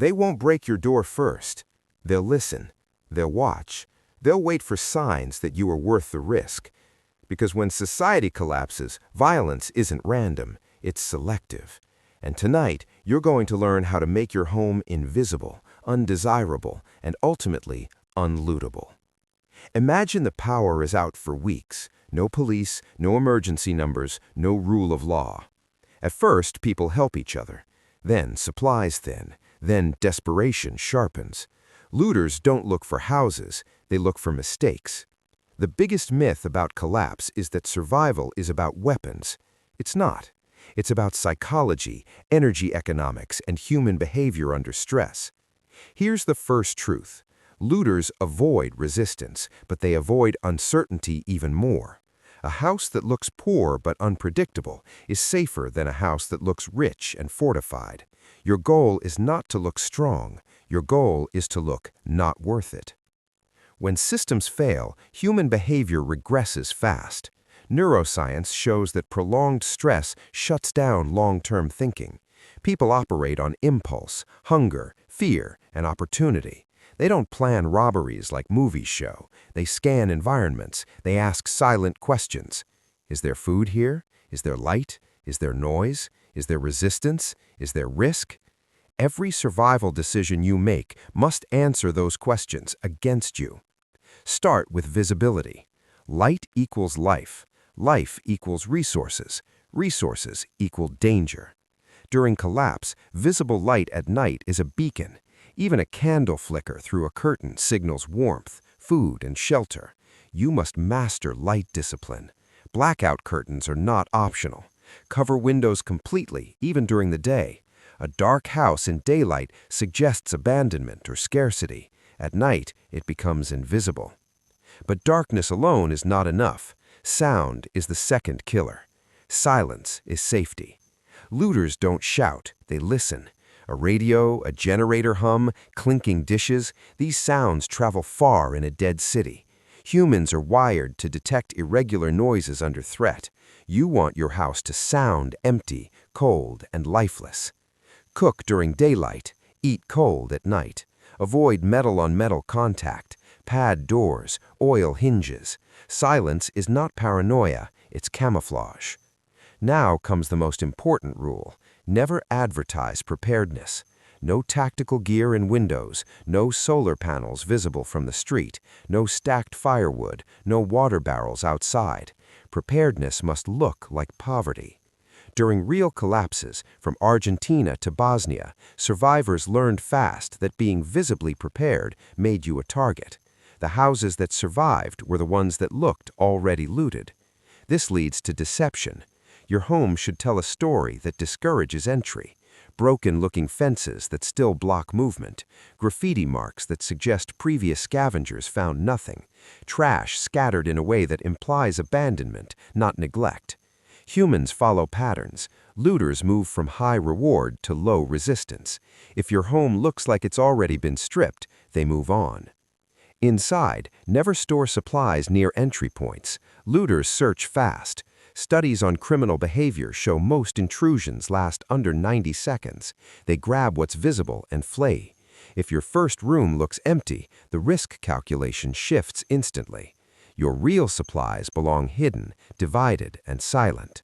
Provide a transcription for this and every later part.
They won't break your door first. They'll listen. They'll watch. They'll wait for signs that you are worth the risk. Because when society collapses, violence isn't random, it's selective. And tonight, you're going to learn how to make your home invisible, undesirable, and ultimately unlootable. Imagine the power is out for weeks. No police, no emergency numbers, no rule of law. At first, people help each other. Then supplies thin. Then desperation sharpens. Looters don't look for houses, they look for mistakes. The biggest myth about collapse is that survival is about weapons. It's not. It's about psychology, energy economics, and human behavior under stress. Here's the first truth. Looters avoid resistance, but they avoid uncertainty even more. A house that looks poor but unpredictable is safer than a house that looks rich and fortified. Your goal is not to look strong. Your goal is to look not worth it. When systems fail, human behavior regresses fast. Neuroscience shows that prolonged stress shuts down long-term thinking. People operate on impulse, hunger, fear, and opportunity. They don't plan robberies like movies show. They scan environments. They ask silent questions. Is there food here? Is there light? Is there noise? Is there resistance? Is there risk? Every survival decision you make must answer those questions against you. Start with visibility. Light equals life. Life equals resources. Resources equal danger. During collapse, visible light at night is a beacon. Even a candle flicker through a curtain signals warmth, food, and shelter. You must master light discipline. Blackout curtains are not optional. Cover windows completely, even during the day. A dark house in daylight suggests abandonment or scarcity. At night, it becomes invisible. But darkness alone is not enough. Sound is the second killer. Silence is safety. Looters don't shout, they listen. A radio, a generator hum, clinking dishes, these sounds travel far in a dead city. Humans are wired to detect irregular noises under threat. You want your house to sound empty, cold, and lifeless. Cook during daylight, eat cold at night. Avoid metal-on-metal contact. Pad doors, oil hinges. Silence is not paranoia, it's camouflage. Now comes the most important rule. Never advertise preparedness. No tactical gear in windows, no solar panels visible from the street, no stacked firewood, no water barrels outside. Preparedness must look like poverty. During real collapses, from Argentina to Bosnia, survivors learned fast that being visibly prepared made you a target. The houses that survived were the ones that looked already looted. This leads to deception. Your home should tell a story that discourages entry. Broken-looking fences that still block movement. Graffiti marks that suggest previous scavengers found nothing. Trash scattered in a way that implies abandonment, not neglect. Humans follow patterns. Looters move from high reward to low resistance. If your home looks like it's already been stripped, they move on. Inside, never store supplies near entry points. Looters search fast. Studies on criminal behavior show most intrusions last under 90 seconds. They grab what's visible and flee. If your first room looks empty, the risk calculation shifts instantly. Your real supplies belong hidden, divided, and silent.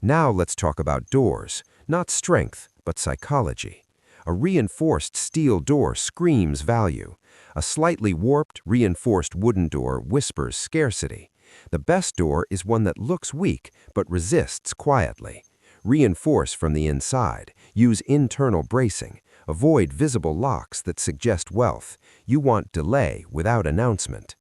Now let's talk about doors. Not strength, but psychology. A reinforced steel door screams value. A slightly warped, reinforced wooden door whispers scarcity. The best door is one that looks weak, but resists quietly. Reinforce from the inside. Use internal bracing. Avoid visible locks that suggest wealth. You want delay without announcement.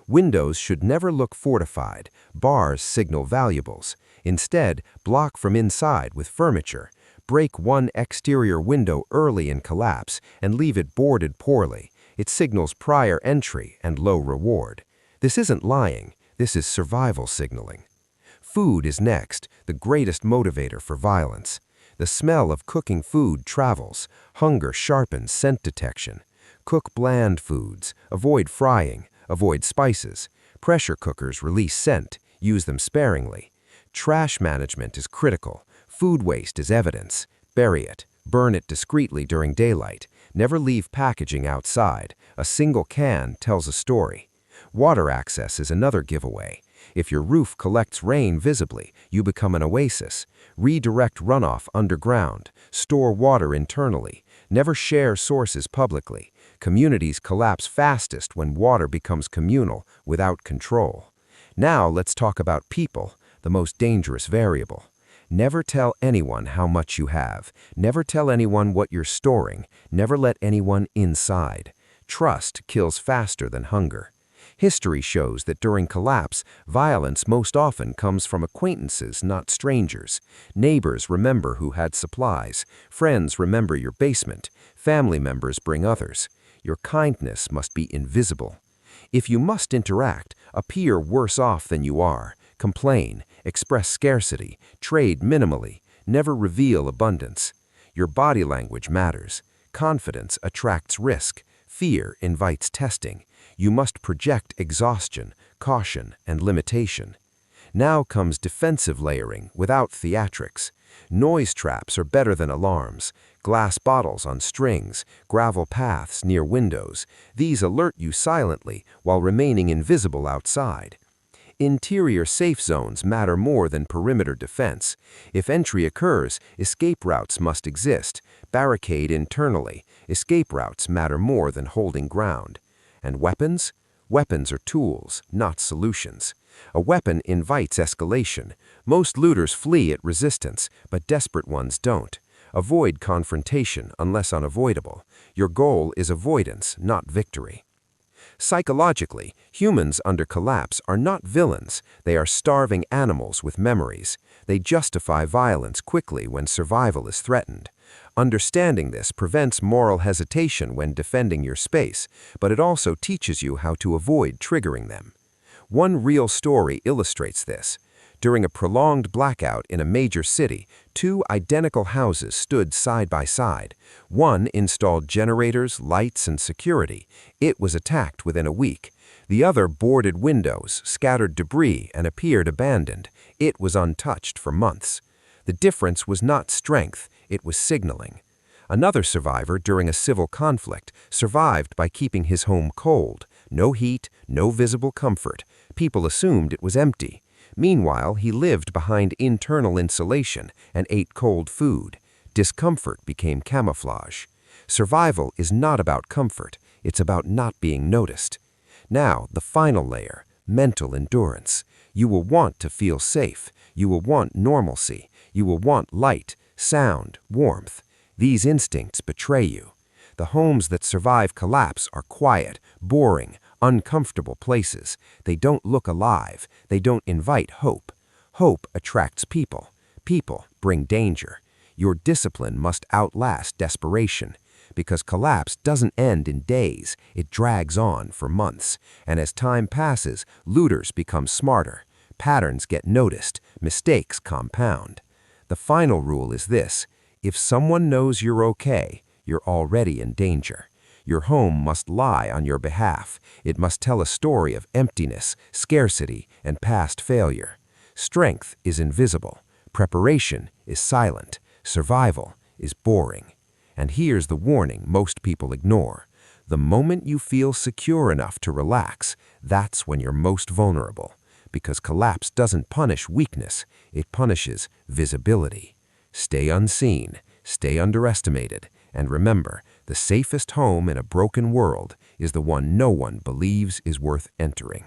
Windows should never look fortified. Bars signal valuables. Instead, block from inside with furniture. Break one exterior window early in collapse and leave it boarded poorly. It signals prior entry and low reward. This isn't lying. This is survival signaling. Food is next, the greatest motivator for violence. The smell of cooking food travels. Hunger sharpens scent detection. Cook bland foods. Avoid frying. Avoid spices. Pressure cookers release scent. Use them sparingly. Trash management is critical. Food waste is evidence. Bury it. Burn it discreetly during daylight. Never leave packaging outside. A single can tells a story. Water access is another giveaway. If your roof collects rain visibly, you become an oasis. Redirect runoff underground. Store water internally. Never share sources publicly. Communities collapse fastest when water becomes communal, without control. Now let's talk about people, the most dangerous variable. Never tell anyone how much you have. Never tell anyone what you're storing. Never let anyone inside. Trust kills faster than hunger. History shows that during collapse, violence most often comes from acquaintances, not strangers. Neighbors remember who had supplies. Friends remember your basement. Family members bring others. Your kindness must be invisible. If you must interact, appear worse off than you are. Complain, express scarcity, trade minimally, never reveal abundance. Your body language matters. Confidence attracts risk. Fear invites testing. You must project exhaustion, caution, and limitation. Now comes defensive layering without theatrics. Noise traps are better than alarms. Glass bottles on strings, gravel paths near windows. These alert you silently while remaining invisible outside. Interior safe zones matter more than perimeter defense. If entry occurs, escape routes must exist. Barricade internally. Escape routes matter more than holding ground. And weapons? Weapons are tools, not solutions. A weapon invites escalation. Most looters flee at resistance, but desperate ones don't. Avoid confrontation unless unavoidable. Your goal is avoidance, not victory. Psychologically, humans under collapse are not villains. They are starving animals with memories. They justify violence quickly when survival is threatened. Understanding this prevents moral hesitation when defending your space, but it also teaches you how to avoid triggering them. One real story illustrates this. During a prolonged blackout in a major city, two identical houses stood side by side. One installed generators, lights, and security. It was attacked within a week. The other boarded windows, scattered debris, and appeared abandoned. It was untouched for months. The difference was not strength, it was signaling. Another survivor during a civil conflict survived by keeping his home cold. No heat, no visible comfort. People assumed it was empty. Meanwhile, he lived behind internal insulation and ate cold food. Discomfort became camouflage. Survival is not about comfort, it's about not being noticed. Now, the final layer, mental endurance. You will want to feel safe. You will want normalcy. You will want light, sound, warmth. These instincts betray you. The homes that survive collapse are quiet, boring, uncomfortable places. They don't look alive. They don't invite hope. Hope attracts people. People bring danger. Your discipline must outlast desperation. Because collapse doesn't end in days, it drags on for months. And as time passes, looters become smarter. Patterns get noticed. Mistakes compound. The final rule is this: if someone knows you're okay, you're already in danger. Your home must lie on your behalf. It must tell a story of emptiness, scarcity, and past failure. Strength is invisible. Preparation is silent. Survival is boring. And here's the warning most people ignore. The moment you feel secure enough to relax, that's when you're most vulnerable. Because collapse doesn't punish weakness, it punishes visibility. Stay unseen, stay underestimated, and remember, the safest home in a broken world is the one no one believes is worth entering.